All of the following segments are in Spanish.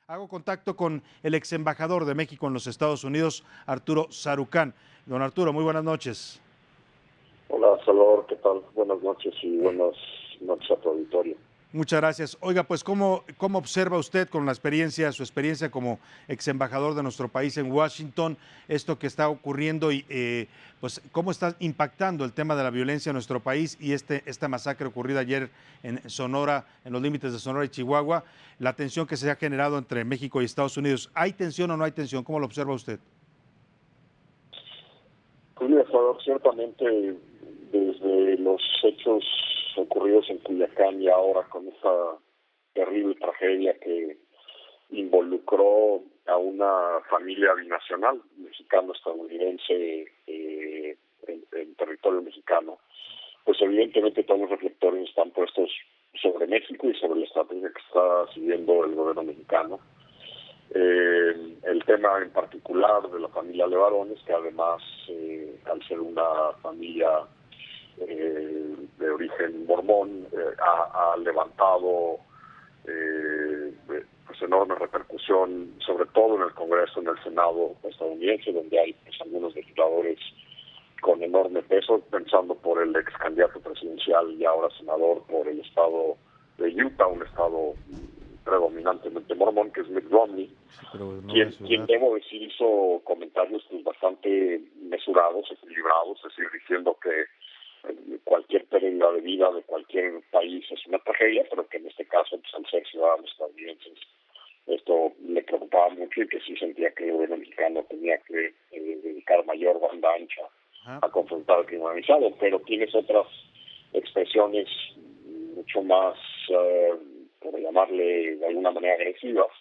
Hago contacto con el ex embajador de México en los Estados Unidos, Arturo Sarucán. Don Arturo, muy buenas noches. Hola, Salvador, ¿qué tal? Buenas noches y buenas noches a tu auditorio. Muchas gracias. Oiga, pues, ¿cómo observa usted con su experiencia como ex embajador de nuestro país en Washington, esto que está ocurriendo y pues cómo está impactando el tema de la violencia en nuestro país y esta masacre ocurrida ayer en Sonora, en los límites de Sonora y Chihuahua, la tensión que se ha generado entre México y Estados Unidos? ¿Hay tensión o no hay tensión? ¿Cómo lo observa usted? Pues mira, Salvador, ciertamente desde los hechos ocurridos en Culiacán y ahora con esa terrible tragedia que involucró a una familia binacional mexicano-estadounidense en territorio mexicano, pues evidentemente todos los reflectores están puestos sobre México y sobre la estrategia que está siguiendo el gobierno mexicano. El tema en particular de la familia Levarones, que además, al ser una familia de origen mormón, ha levantado pues enorme repercusión, sobre todo en el Congreso, en el Senado estadounidense, donde hay pues algunos legisladores con enorme peso, pensando por el ex candidato presidencial y ahora senador por el estado de Utah, un estado predominantemente mormón, que es Mitt Romney, quien debo decir hizo comentarios pues, bastante mesurados, equilibrados, es decir, diciendo que cualquier pérdida de vida de cualquier país es una tragedia, pero que en este caso, pues, al ser ciudadanos estadounidenses, esto le preocupaba mucho y que sí sentía que el gobierno mexicano tenía que dedicar mayor banda ancha a confrontar al crimen organizado, pero tienes otras expresiones mucho más, por llamarle de alguna manera agresivas,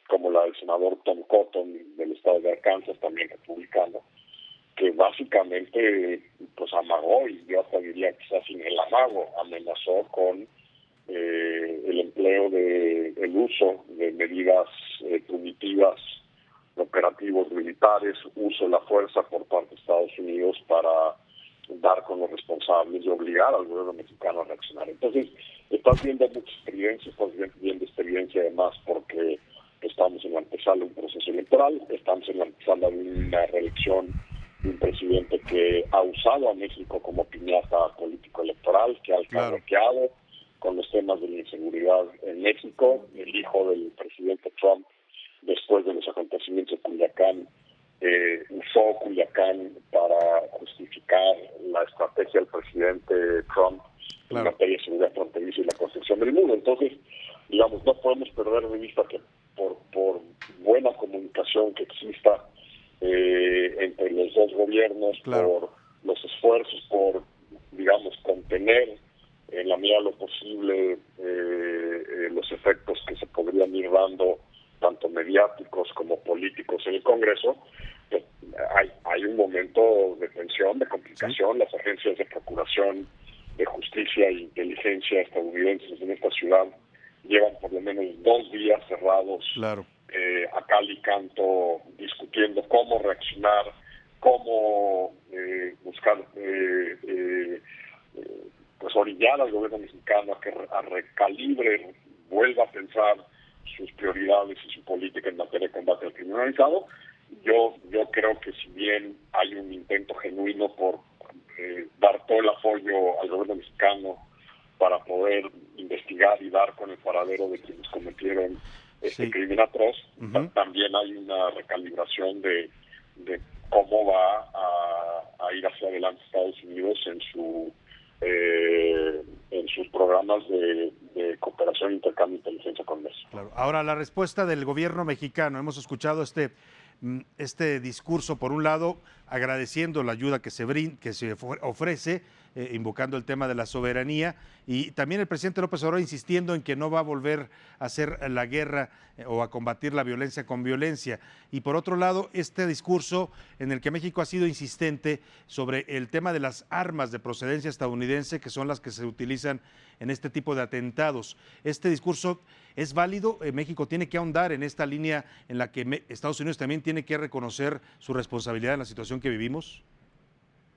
como la del senador Tom Cotton del estado de Arkansas, también republicano, que básicamente pues amagó, y yo hasta diría quizás sin el amago, amenazó con el empleo el uso de medidas punitivas, operativos militares, uso de la fuerza por parte de Estados Unidos para dar con los responsables y obligar al gobierno mexicano a reaccionar. Entonces, estás viendo mucha experiencia, además porque estamos en la antesala de un proceso electoral, estamos en la antesala de una reelección de un presidente que ha usado a México como piñata político-electoral, que ha alcahueteado con los temas de la inseguridad en México. El hijo del presidente Trump, después de los acontecimientos de Culiacán, usó Culiacán para justificar la estrategia del presidente Trump en materia de seguridad fronteriza y la construcción del muro. Entonces, digamos, no podemos perder de vista que por buena comunicación que exista entre los dos gobiernos, por los esfuerzos por, digamos, contener en la medida de lo posible los efectos que se podrían ir dando, tanto mediáticos como políticos en el Congreso, pues, hay un momento de tensión, de complicación. Las agencias de procuración, de justicia e inteligencia estadounidenses en esta ciudad llevan por lo menos 2 días cerrados a cal y canto, discutiendo cómo reaccionar, cómo buscar pues orillar al gobierno mexicano a que recalibre, vuelva a pensar sus prioridades y su política en materia de combate al crimen organizado. Yo creo que si bien hay un intento genuino por dar todo el apoyo al gobierno mexicano para poder investigar y dar con el paradero de quienes cometieron este crimen atroz, también hay una recalibración de cómo va a ir hacia adelante Estados Unidos en sus programas de cooperación e intercambio de inteligencia con México. Claro. Ahora, la respuesta del gobierno mexicano, hemos escuchado este discurso, por un lado, agradeciendo la ayuda que se ofrece, invocando el tema de la soberanía, y también el presidente López Obrador insistiendo en que no va a volver a hacer la guerra o a combatir la violencia con violencia. Y por otro lado, este discurso en el que México ha sido insistente sobre el tema de las armas de procedencia estadounidense, que son las que se utilizan en este tipo de atentados. ¿Este discurso es válido? ¿México tiene que ahondar en esta línea en la que Estados Unidos también tiene que reconocer su responsabilidad en la situación que vivimos?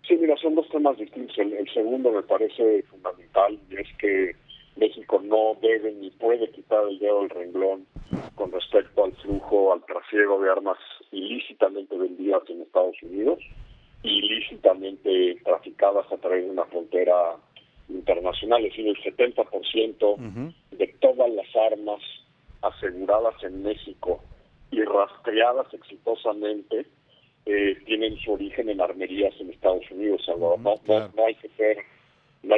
Sí, mira, son dos temas distintos. El segundo me parece fundamental, y es que México no debe ni puede quitar el dedo del renglón con respecto al respecto al trasiego de armas ilícitamente vendidas en Estados Unidos, ilícitamente traficadas a través de una frontera internacional. Es decir, el 70% de todas las armas aseguradas en México y rastreadas exitosamente tienen su origen en armerías en Estados Unidos. No hay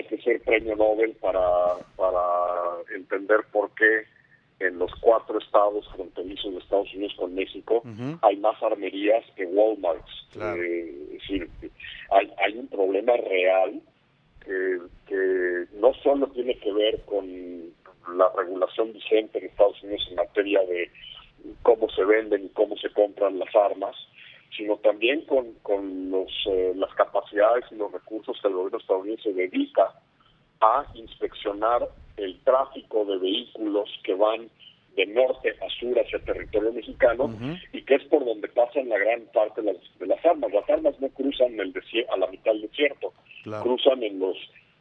que ser premio Nobel para entender por qué en los 4 estados fronterizos de Estados Unidos con México hay más armerías que Walmarts. Claro. Es decir, hay un problema real que no solo tiene que ver con la regulación vigente en Estados Unidos en materia de cómo se venden y cómo se compran las armas, sino también con las capacidades y los recursos que el gobierno estadounidense dedica a inspeccionar el tráfico de vehículos que van de norte a sur hacia territorio mexicano y que es por donde pasan la gran parte de las armas. Las armas no cruzan a la mitad del desierto, cruzan en los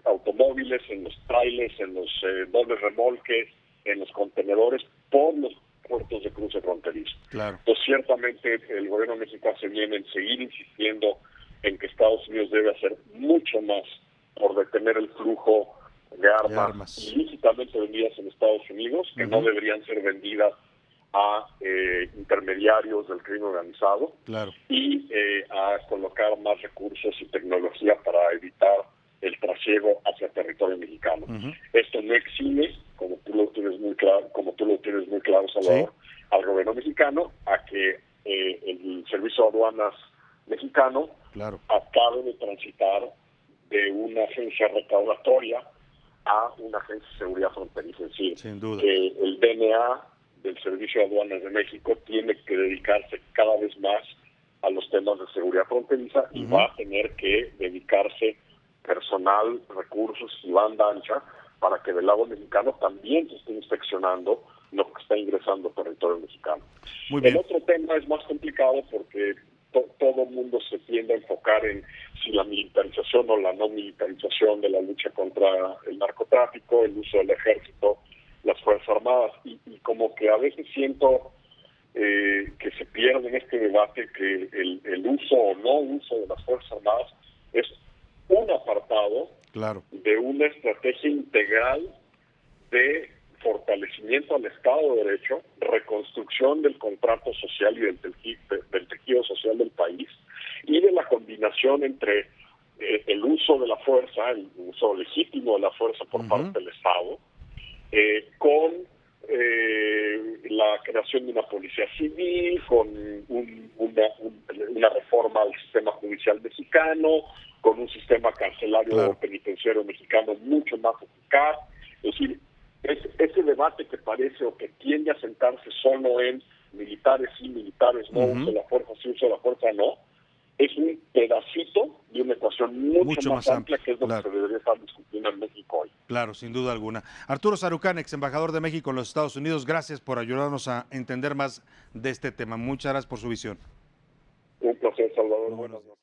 automóviles, en los trailers, en los dobles remolques, en los contenedores, por los puertos de cruce fronterizo. Entonces, ciertamente el gobierno mexicano se viene en seguir insistiendo en que Estados Unidos debe hacer mucho más por detener el flujo de armas ilícitamente vendidas en Estados Unidos, que no deberían ser vendidas a intermediarios del crimen organizado, y a colocar más recursos y tecnología para evitar el trasiego hacia territorio mexicano. Esto no exime, como tú lo tienes muy claro, Salvador, al gobierno mexicano a que el Servicio de Aduanas mexicano acabe de transitar de una agencia recaudatoria a una agencia de seguridad fronteriza. Es decir, sin duda, que el DNA del Servicio de Aduanas de México tiene que dedicarse cada vez más a los temas de seguridad fronteriza y va a tener que dedicarse personal, recursos y banda ancha para que del lado mexicano también se esté inspeccionando lo que está ingresando a territorio mexicano. El otro tema es más complicado porque todo el mundo se tiende a enfocar en si la militarización o la no militarización de la lucha contra el narcotráfico, el uso del ejército, las Fuerzas Armadas, y como que a veces siento que se pierde en este debate que el uso o no uso de las Fuerzas Armadas es un apartado de una estrategia integral de fortalecimiento al Estado de Derecho, reconstrucción del contrato social y del tejido social del país, y de la combinación entre el uso de la fuerza, el uso legítimo de la fuerza por parte del Estado, con la creación de una policía civil, con una reforma al sistema judicial mexicano, con un sistema carcelario o penitenciario mexicano mucho más eficaz. Es decir, ese debate que parece o que tiende a sentarse solo en militares sí, militares no, uso de la fuerza sí, uso de la fuerza no, es un pedacito de una ecuación mucho más amplia, que es lo que se debería estar discutiendo en México hoy. Claro, sin duda alguna. Arturo Sarucán, ex embajador de México en los Estados Unidos, gracias por ayudarnos a entender más de este tema. Muchas gracias por su visión. Un placer, Salvador. Buenas noches.